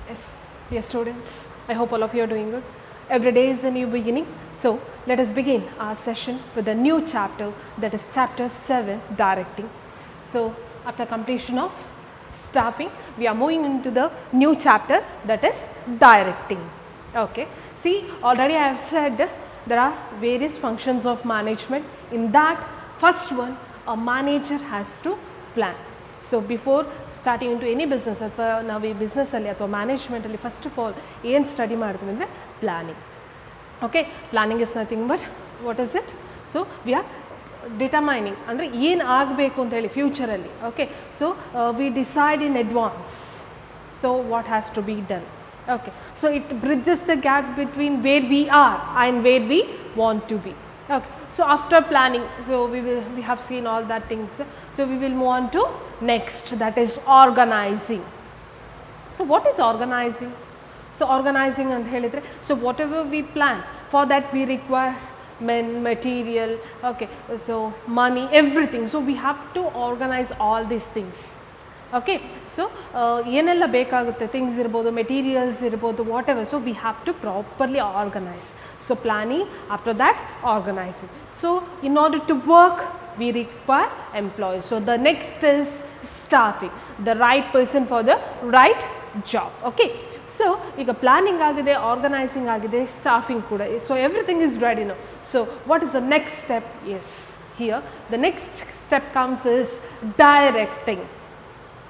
Yes, dear students, I hope all of you are doing good. Every day is a new beginning. So, let us begin our session with a new chapter, that is chapter 7, directing. So, after completion of staffing, we are moving into the new chapter, that is directing. Okay. See, already I have said there are various functions of management. In that first one, a manager has to plan. So, before starting into any business ಅಥವಾ ನಾವು ಈ ಬಿಸ್ನೆಸ್ಸಲ್ಲಿ ಅಥವಾ ಮ್ಯಾನೇಜ್ಮೆಂಟಲ್ಲಿ first of all ಏನು study ಮಾಡ್ತೀವಿ ಅಂದರೆ planning. Okay, planning is nothing but what is it? So we are determining ಅಂದರೆ ಏನು ಆಗಬೇಕು ಅಂತ ಹೇಳಿ ಫ್ಯೂಚರಲ್ಲಿ. Okay, so we decide in advance so what has to be done. Okay, so it bridges the gap between where we are and where we want to be. Okay, so after planning, so we have seen all that things. So we will move on to next, that is organizing. So what is organizing? So organizing and helidre, so whatever we plan, for that we require men, material, okay, so money, everything. So we have to organize all these things. Okay, so ಏನೆಲ್ಲ ಬೇಕಾಗುತ್ತೆ, things ಇರ್ಬೋದು, materials ಇರ್ಬೋದು, whatever. So we have to properly organise. So planning, after that organising. So in order to work we require employees. So the next is staffing, the right person for the right job. Okay, so ಈಗ planning ಆಗಿದೆ, organising ಆಗಿದೆ, staffing ಕೂಡ. So everything is ready now. So what is the next step? Yes, here the next step comes is directing.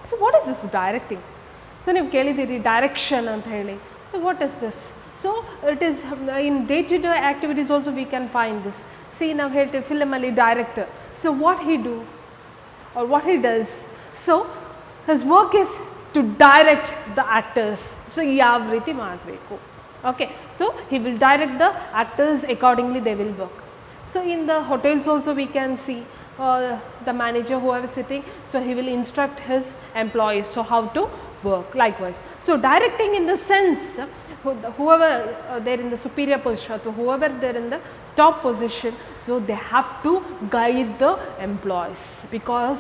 So what is this directing? So ನೀವು ಕೇಳಿದ್ದೀರಿ direction ಅಂತ ಹೇಳಿ. So what is this? So it is in day to day activities also we can find this. See, ನಾವು ಹೇಳ್ತೀವಿ ಫಿಲಮಲ್ಲಿ director. So what he do or what he does? So his work is to direct the actors. So ಯಾವ ರೀತಿ ಮಾಡಬೇಕು. Okay, so he will direct the actors, accordingly they will work. So in the hotels also we can see the manager, whoever is sitting, so he will instruct his employees so how to work. Likewise, so directing in the sense whoever they're in the superior position or whoever they're in the top position, so they have to guide the employees, because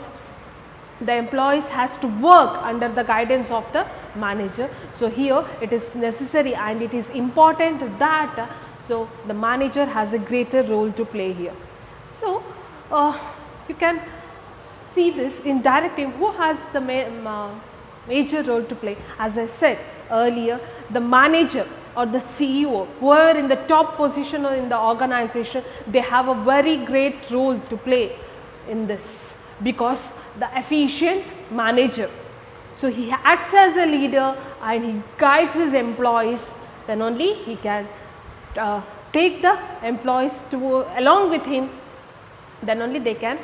the employees has to work under the guidance of the manager. So here it is necessary and it is important that so the manager has a greater role to play here. So you can see this in directing. Who has the major role to play? As I said earlier, the manager or the CEO, whoever in the top position or in the organization, they have a very great role to play in this, because the efficient manager, so he acts as a leader and he guides his employees, then only he can take the employees to along with him, then only they can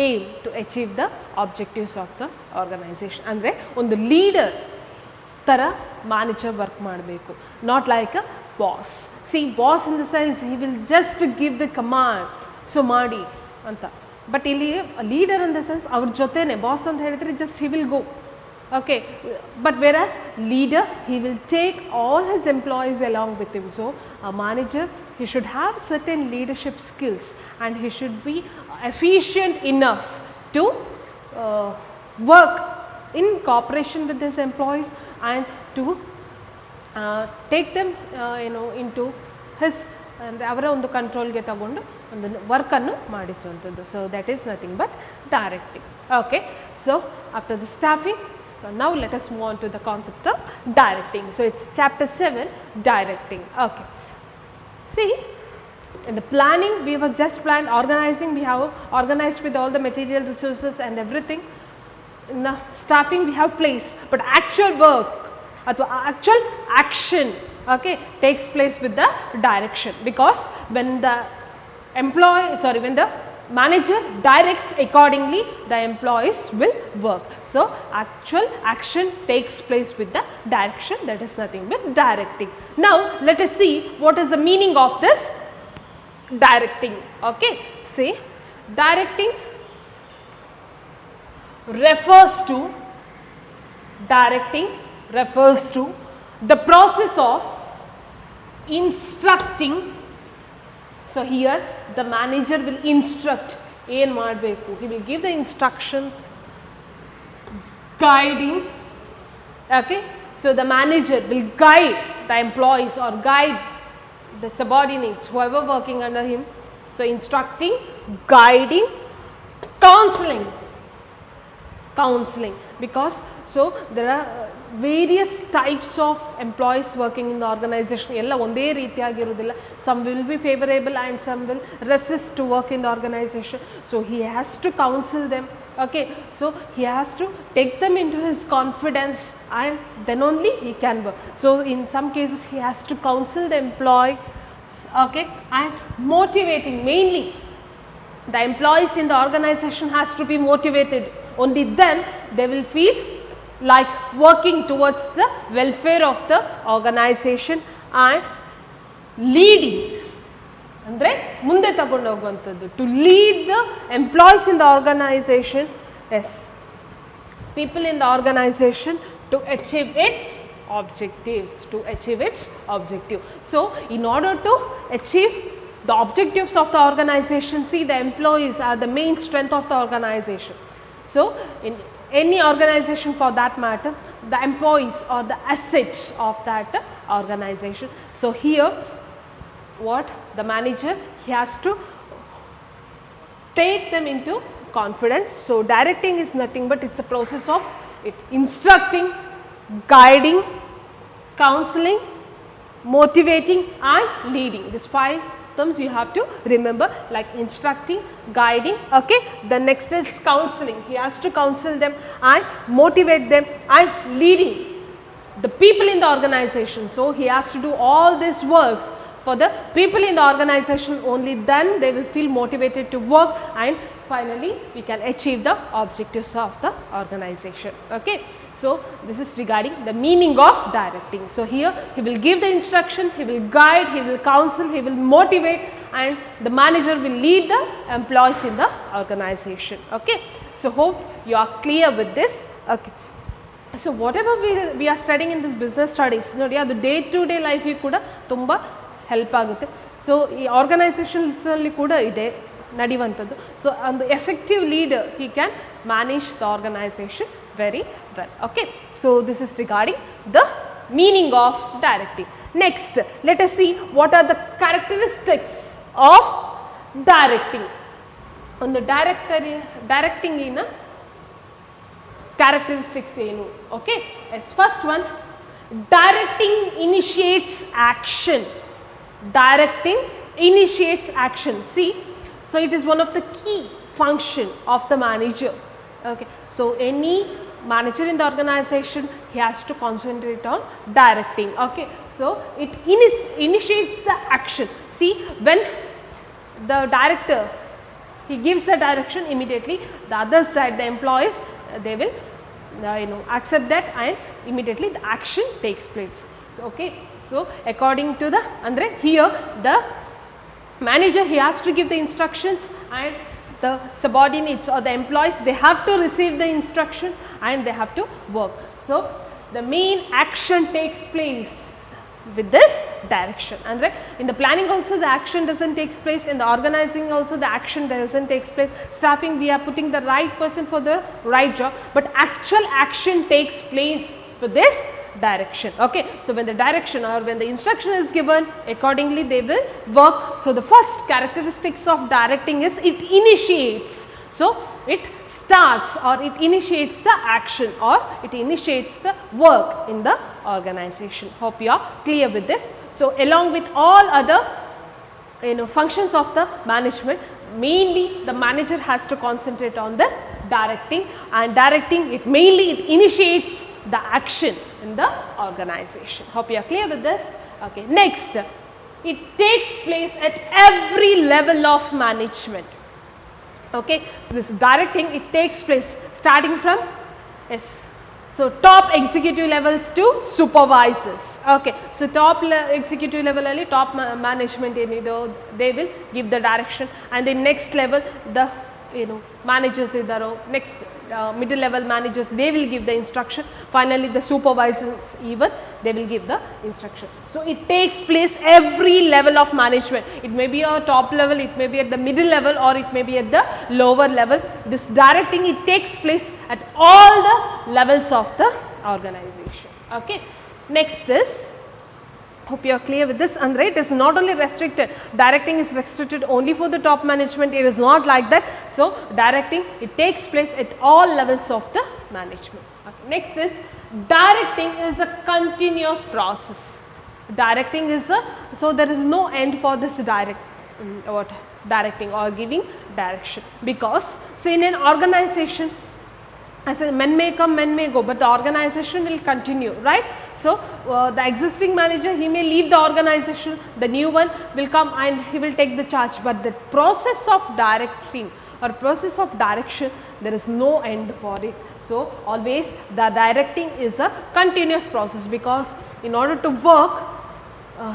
aim to achieve the objectives of the organization. ಅಂದರೆ ಒಂದು leader ಥರ manager work ಮಾಡಬೇಕು, not like a boss. C, boss in the sense he will just give the command, so ಮಾಡಿ ಅಂತ. But ಇಲ್ಲಿ leader in the sense ಅವ್ರ ಜೊತೆನೆ, boss ಅಂತ ಹೇಳಿದರೆ just he will go. Okay, but whereas leader, he will take all his employees along with him. So a manager, he should have certain leadership skills and he should be efficient enough to work in cooperation with his employees and to take them into his ಅವರ ಒಂದು ಕಂಟ್ರೋಲ್ಗೆ ತಗೊಂಡು ಒಂದು ವರ್ಕನ್ನು ಮಾಡಿಸುವಂಥದ್ದು. So that is nothing but directing. Okay, so after the staffing, so now let us move on to the concept of directing. So it's chapter 7, directing. Okay, see, in the planning we have just planned. Organizing, we have organized with all the material resources and everything. In the staffing we have placed, but actual work or actual action, okay, takes place with the direction, because when the when the manager directs accordingly, the employees will work. So actual action takes place with the direction, that is nothing but directing. Now let us see what is the meaning of this directing. Okay, see, directing refers to the process of instructing. So here the manager will instruct, ಏನು ಮಾಡಬೇಕು, he will give the instructions, guiding. Okay, So the manager will guide the employees or guide the subordinates, whoever working under him. So instructing, guiding, counseling, because so there are various types of employees working in the organization. Ella onde reetiyagirudilla. Some will be favorable and some will resist to work in the organization. So he has to counsel them. Okay, so he has to take them into his confidence and then only he can work. So in some cases he has to counsel the employee, okay, and motivating. Mainly the employees in the organization has to be motivated. Only then they will feel like working towards the welfare of the organization. And leading andre munde tagondu hoguvanthaddu, to lead the employees in the organization, yes, people in the organization to achieve its objectives, So in order to achieve the objectives of the organization, see, the employees are the main strength of the organization. So in any organization for that matter, the employees are the assets of that organization. So here what the manager, he has to take them into confidence. So directing is nothing but it's a process of instructing, guiding, counseling, motivating and leading. These 5 terms you have to remember, like instructing, guiding, okay. The next is counseling. He has to counsel them and motivate them, and leading the people in the organization. So he has to do all these works for the people in the organization. Only then they will feel motivated to work, and finally we can achieve the objectives of the organization, okay. So this is regarding the meaning of directing. So here he will give the instruction, he will guide, he will counsel, he will motivate, and the manager will lead the employees in the organization, okay. So hope you are clear with this, okay. So whatever we are studying in this business studies, nodi adu day to day life ge kuda tumba help agutte. So ee organizations alli kuda ide nadivantadu. So an effective leader, he can manage the organization very well, okay. So this is regarding the meaning of directing. Next, let us see what are the characteristics of directing. On the directing in a characteristics enu, okay. As first one, directing initiates action. Directing initiates action. See, so it is one of the key function of the manager, okay. So any manager in the organization, he has to concentrate on directing, okay. So it initiates the action. See, when the director, he gives the direction, immediately the other side, the employees, they will accept that, and immediately the action takes place, okay. So according to the andre, here the manager, he has to give the instructions, and the subordinates or the employees, they have to receive the instruction and they have to work. So the main action takes place with this direction, and in the planning also the action doesn't take place, in the organizing also the action doesn't take place. Staffing, we are putting the right person for the right job, but actual action takes place for this direction, okay. So when the direction or when the instruction is given, accordingly they will work. So the first characteristics of directing is it initiates. So it starts or it initiates the action or it initiates the work in the organization. Hope you are clear with this. So along with all other functions of the management, mainly the manager has to concentrate on this directing, and directing, it mainly it initiates the action in the organization. Hope you are clear with this, okay. Next, it takes place at every level of management, okay. So this directing, it takes place starting from, yes, so top executive levels to supervisors, okay. So top executive level alli top management enido, they will give the direction, and the next level the managers idaro, next middle level managers, they will give the instruction, finally the supervisors even they will give the instruction. So it takes place every level of management. It may be a top level, it may be at the middle level, or it may be at the lower level. This directing, it takes place at all the levels of the organization. Okay. Next is, hope you are clear with this, and it is not only restricted, directing is restricted only for the top management, it is not like that. So, directing, it takes place at all levels of the management. Okay. Next is, directing is a continuous process. Directing is a, so there is no end for this directing or giving direction, because so in an organization, I said men may come, men may go, but the organization will continue, right. So, the existing manager, he may leave the organization, the new one will come and he will take the charge, but the process of directing or process of direction, there is no end for it. So, always the directing is a continuous process, because in order to work,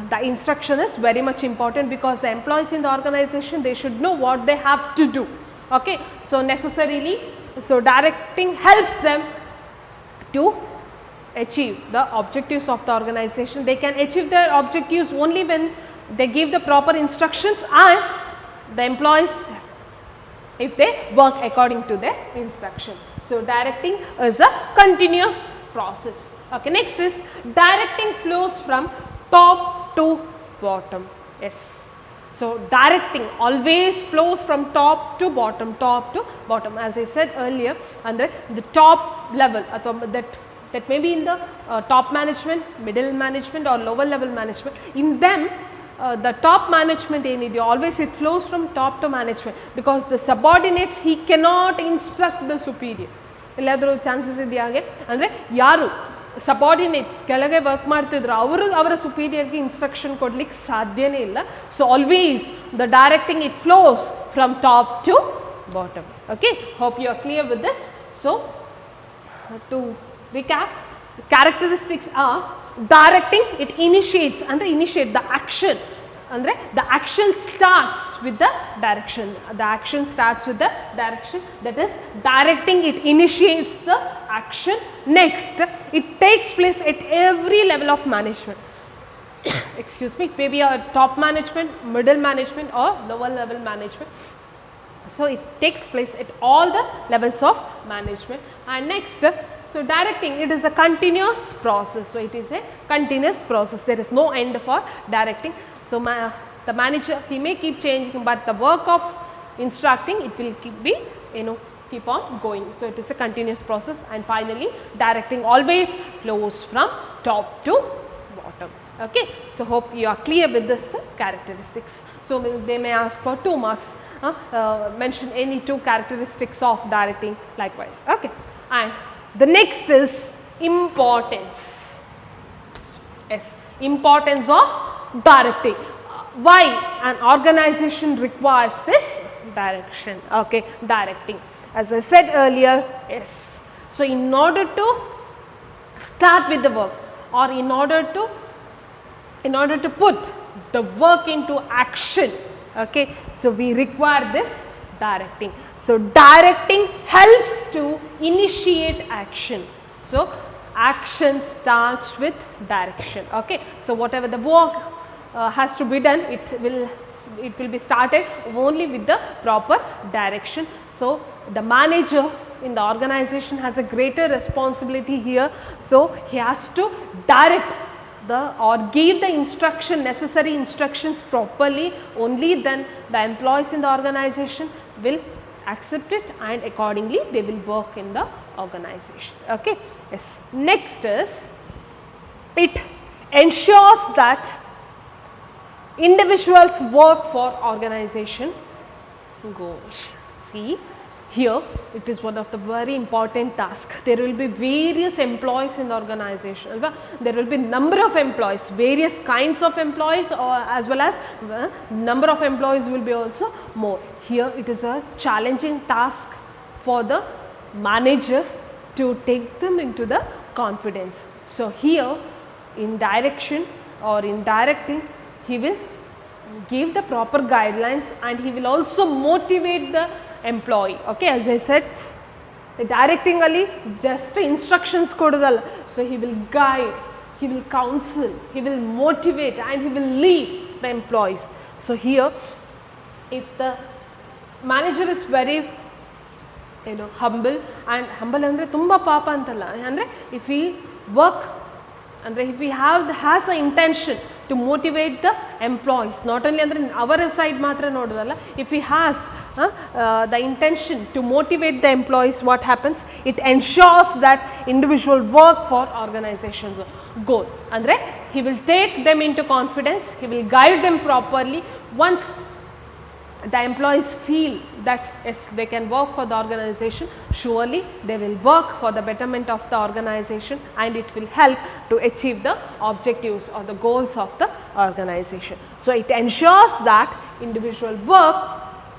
the instruction is very much important, because the employees in the organization, they should know what they have to do. Okay. So, necessarily, so directing helps them to achieve the objectives of the organization. They can achieve their objectives only when they give the proper instructions, and the employees, if they work according to their instruction. So, directing is a continuous process. Okay. Next is, directing flows from top to bottom. Yes. So, directing always flows from top to bottom, top to bottom. As I said earlier, and the top level, that may be in the top management, middle management or lower level management. In them, the top management always it flows from top to management, because the subordinates, he cannot instruct the superior. chances idea andre yaru subordinates ಕೆಳಗೆ work ಮಾಡ್ತಿದ್ರು ಅವರ superiorಗೆ instruction ಕೊಡ್ಲಿಕ್ಕೆ ಸಾಧ್ಯನೇ ಇಲ್ಲ. So, always the directing, it flows from top to bottom. Okay. Hope you are clear with this. So, to recap, the characteristics are, directing, it initiates and initiate the action, andre the action starts with the direction, the action starts with the direction, that is directing, it initiates the action. Next, it takes place at every level of management. Excuse me, maybe a top management, middle management or lower level management. So, it takes place at all the levels of management. And next, so directing, it is a continuous process. So, it is a continuous process, there is no end for directing. So, the manager, he may keep changing, but the work of instructing, it will keep on going. So, it is a continuous process, and finally, directing always flows from top to bottom. Okay. So, hope you are clear with this characteristics. So, they may ask for 2 marks, mention any 2 characteristics of directing likewise. Okay. And the next is importance. Yes, importance of directing. Why an organization requires this direction, okay, directing. As I said earlier, yes. So, in order to start with the work, or in order to put the work into action, okay, so we require this directing. So, directing helps to initiate action. So, action starts with direction. Okay. So, whatever the work has to be done, it will be started only with the proper direction. So, the manager in the organization has a greater responsibility here. So, he has to direct or give the necessary instructions properly, only then the employees in the organization will accept it, and accordingly they will work in the organization. Okay. Yes. Next is, it ensures that individuals work for organization goals. See, here it is one of the very important tasks. There will be various employees in the organization. There will be number of employees, various kinds of employees, or as well as number of employees will be also more. Here it is a challenging task for the manager to take them into the confidence. So, here in direction or in directing, he will give the proper guidelines, and he will also motivate the employee. Okay. As I said, directing ali just instructions kodudalla. So, he will guide, he will counsel, he will motivate, and he will lead the employees. So, here if the manager is very ಏನು humble and humble ಅಂದರೆ ತುಂಬ ಪಾಪ ಅಂತಲ್ಲ, ಅಂದರೆ if we work ಅಂದರೆ if we has a intention to motivate the employees, not only ಅಂದರೆ ಅವರ side ಮಾತ್ರ ನೋಡೋದಲ್ಲ, if we has the intention to motivate the employees, what happens, it ensures that individual work for organisation's goal. ಅಂದರೆ he will take them into confidence, he will guide them properly. Once the employees feel that yes, they can work for the organization, surely they will work for the betterment of the organization and it will help to achieve the objectives or the goals of the organization. So it ensures that individual work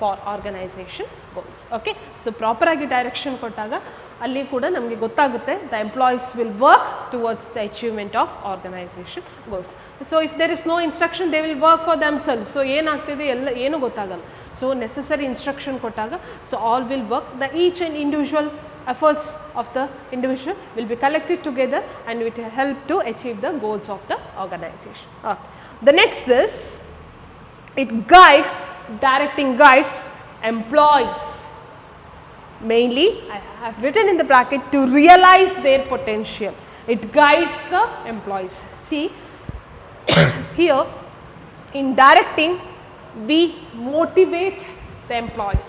for organization goals. Okay, so proper agi direction kottaga ಅಲ್ಲಿ ಕೂಡ ನಮಗೆ ಗೊತ್ತಾಗುತ್ತೆ the employees will work towards the achievement of organisation goals. So if there is no instruction they will work for themself. So ಏನಾಗ್ತಿದೆ ಎಲ್ಲ ಏನೂ ಗೊತ್ತಾಗಲ್ಲ. So necessary instruction ಕೊಟ್ಟಾಗ so all will work, the each and individual efforts of the individual will be collected together and it will help to achieve the goals of the organization. Okay. The next is it guides, directing guides employees. Mainly I have written in the bracket to realize their potential. It guides the employees. See here in directing we motivate the employees.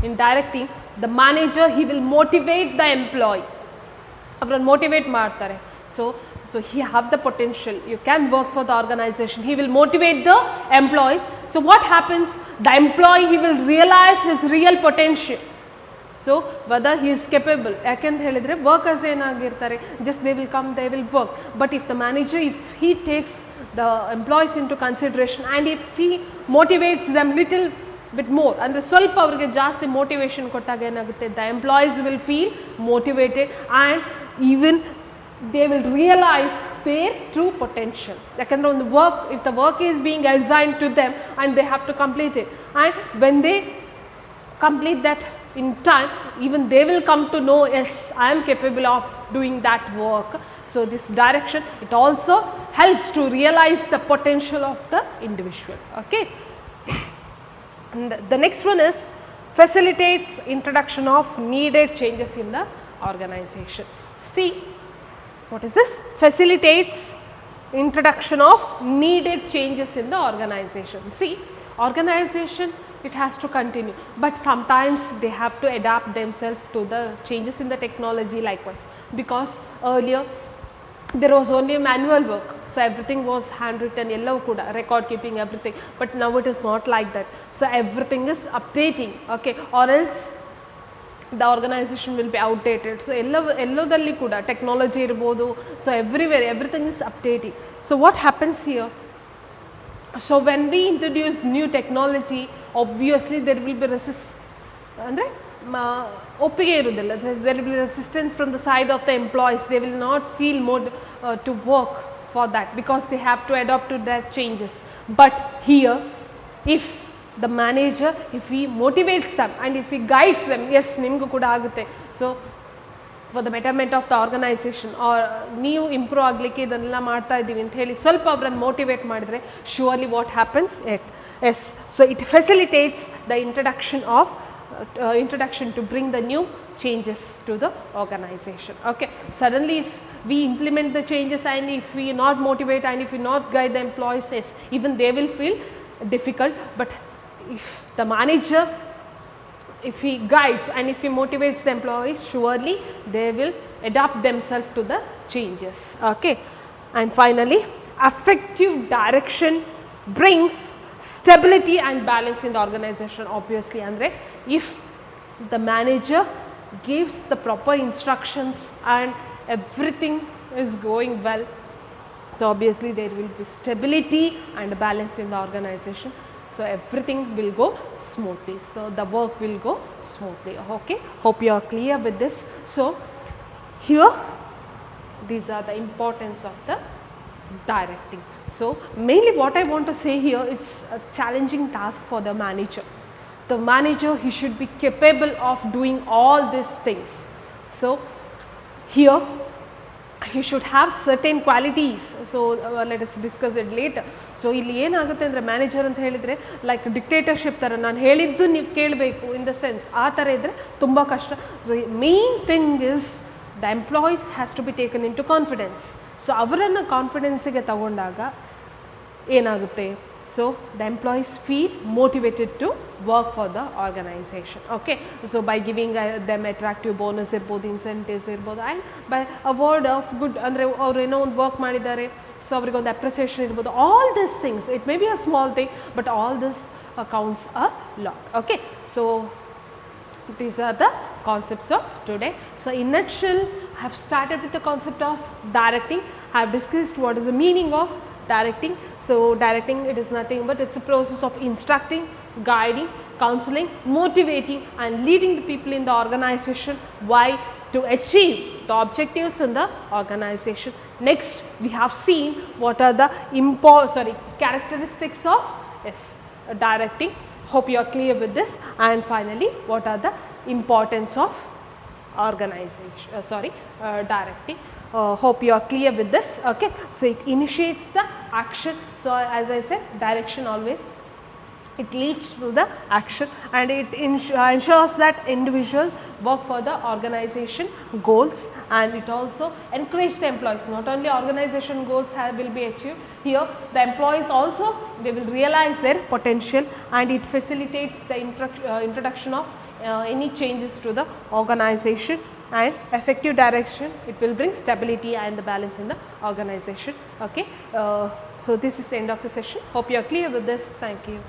In directing the manager he will motivate the employee. Avran motivate ಮಾಡ್ತಾರೆ. So he have the potential, you can work for the organization, he will motivate the employees. So what happens, the employee he will realize his real potential. So whether he is capable, ಯಾಕೆಂತ ಹೇಳಿದರೆ workers ಏನಾಗಿರ್ತಾರೆ, just they will come, they will work. But if the manager, if he takes the employees into consideration and if he motivates them little bit more, ಅಂದರೆ ಸ್ವಲ್ಪ ಅವರಿಗೆ ಜಾಸ್ತಿ motivation ಕೊಟ್ಟಾಗ ಏನಾಗುತ್ತೆ, the employees will feel motivated and even they will realize their true potential. ಯಾಕಂದರೆ ಒಂದು work, if the work is being assigned to them and they have to complete it, and when they complete that in time, even they will come to know, yes, I am capable of doing that work. So this direction, it also helps to realize the potential of the individual. Okay. And the next one is facilitates introduction of needed changes in the organization. See, what is this? Facilitates introduction of needed changes in the organization. See, organization, it has to continue, but sometimes they have to adapt themselves to the changes in the technology likewise, because earlier there was only manual work, so everything was handwritten, yellow kuda record keeping everything, but now it is not like that. So everything is updating, okay, or else the organization will be outdated. So ಎಲ್ಲೋದಲ್ಲಿ ಕೂಡ technology ಇರಬಹುದು, so everywhere everything is updating. So what happens here, so when we introduce new technology, obviously there will be ಅಂದರೆ ಒಪ್ಪಿಗೆ ಇರುವುದಿಲ್ಲ, there will be resistance from the side of the employees, they will not feel more to work for that because they have to adapt to that changes. But here if the manager, if he motivates them and if he guides them, yes ನಿಮಗೂ ಕೂಡ ಆಗುತ್ತೆ, so for the betterment of the organization or ನೀವು improve ಆಗಲಿಕ್ಕೆ ಇದನ್ನೆಲ್ಲ ಮಾಡ್ತಾ ಇದ್ದೀವಿ ಅಂತ ಹೇಳಿ ಸ್ವಲ್ಪ ಅವರನ್ನು ಮೋಟಿವೇಟ್ ಮಾಡಿದರೆ, surely what happens, yes, so it facilitates the introduction to bring the new changes to the organization. Okay, suddenly if we implement the changes and if we not motivate and if we not guide the employees, yes, even they will feel difficult. But if the manager, if he guides and if he motivates the employees, surely they will adapt themselves to the changes. Okay, and finally effective direction brings stability and balance in the organization. Obviously andre if the manager gives the proper instructions and everything is going well, so obviously there will be stability and balance in the organization, so everything will go smoothly, so the work will go smoothly. Okay, hope you are clear with this. So here these are the importance of the directing. So mainly what I want to say here, it's a challenging task for the manager. The manager, he should be capable of doing all these things. So here he should have certain qualities. So, let us discuss it later. So, ಇಲ್ಲಿ ಏನಾಗುತ್ತೆ ಅಂದರೆ manager ಅಂತ ಹೇಳಿದರೆ like dictatorship ಥರ ನಾನು ಹೇಳಿದ್ದು ನೀವು ಕೇಳಬೇಕು ಇನ್ ದ ಸೆನ್ಸ್ ಆ ಥರ ಇದ್ದರೆ ತುಂಬ ಕಷ್ಟ. So main thing is the employees has to be taken in to confidence. ಸೊ ಅವರನ್ನು ಕಾನ್ಫಿಡೆನ್ಸಿಗೆ ತಗೊಂಡಾಗ ಏನಾಗುತ್ತೆ, so the employees feel motivated to work for the organization. Okay, so by giving them attractive bonus irbodu, incentives irbodu, and by a word of good andre avaru eno ಒಂದು work ಮಾಡಿದ್ದಾರೆ so ಅವರಿಗೆ ಒಂದು appreciation ಇರ್ಬೋದು. All this things, it may be a small thing but all this counts a lot. Okay, so these are the concepts of today. So in nutshell, I have started with the concept of directing. I have discussed what is the meaning of directing. So directing, it is nothing but it's a process of instructing, guiding, counseling, motivating and leading the people in the organization. Why? To achieve the objectives in the organization. Next, we have seen what are the characteristics of directing. Hope you are clear with this. And finally, what are the importance of organization, directing. Hope you are clear with this. Okay, so it initiates the action. So as I said, direction always it leads to the action, and it ensures that individual work for the organization goals, and it also encourages the employees. Not only organization goals will be achieved, here the employees also they will realize their potential, and it facilitates the introduction of any changes to the organization. And effective direction, it will bring stability and the balance in the organization. Okay, so this is the end of the session. Hope you are clear with this. Thank you.